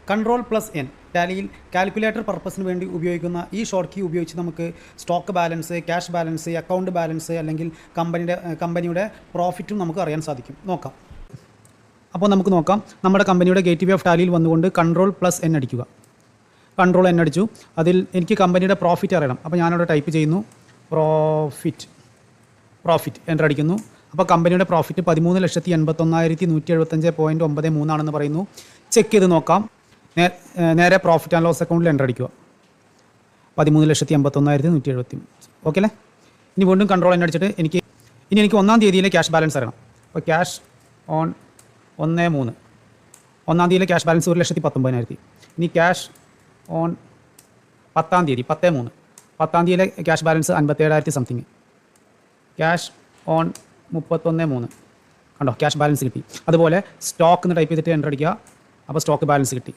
Ctrl+N ടാലിയിൽ calculator പർപ്പസിന് വേണ്ടി ഉപയോഗിക്കുന്ന ഈ ഷോർട്ട് കീ ഉപയോഗിച്ച് നമുക്ക് stock balance, cash balance, account balance അല്ലെങ്കിൽ കമ്പനിയുടെ പ്രോഫിറ്റും നമുക്ക് അറിയാൻ സാധിക്കും. നോക്കാം. അപ്പോൾ നമുക്ക് നോക്കാം. നമ്മുടെ കമ്പനിയുടെ ഗേറ്റ്വേ ഓഫ് ടാലിയിൽ വന്നുകൊണ്ട് Ctrl+N അടിക്കുക. Ctrl+N അടിച്ചു. അതിൽ എനിക്ക് കമ്പനിയുടെ പ്രോഫിറ്റ് അറിയണം. അപ്പോൾ ഞാനവിടെ ടൈപ്പ് ചെയ്യുന്നു പ്രോഫിറ്റ് എൻ്റർ അടിക്കുന്നു. അപ്പോൾ കമ്പനിയുടെ പ്രോഫിറ്റ് 13,81,175.93 ആണെന്ന് പറയുന്നു. ചെക്ക് ചെയ്ത് നോക്കാം. നേരെ പ്രോഫിറ്റ് ആൻഡ് ലോസ് അക്കൗണ്ടിൽ എൻ്റർ അടിക്കുക. 13,81,175. ഓക്കെ അല്ലേ? ഇനി വീണ്ടും Ctrl+N അടിച്ചിട്ട് എനിക്ക് 1-ാം തീയതിയിലെ ക്യാഷ് ബാലൻസ് അറിയണം. അപ്പോൾ ക്യാഷ് ഓൺ 1/3. 1-ാം തീയതിയിലെ ക്യാഷ് ബാലൻസ് 1,19,000. ഇനി ക്യാഷ് ഓൺ 10-ാം തീയതി 10/3. 10-ാം തീയതിയിലെ cash balance 57,000 something. Cash on 31/3. കണ്ടോ, ക്യാഷ് ബാലൻസ് കിട്ടി. അതുപോലെ സ്റ്റോക്ക് എന്ന് ടൈപ്പ് ചെയ്തിട്ട് എൻ്റർ അടിക്കുക. അപ്പോൾ സ്റ്റോക്ക് ബാലൻസ് കിട്ടി.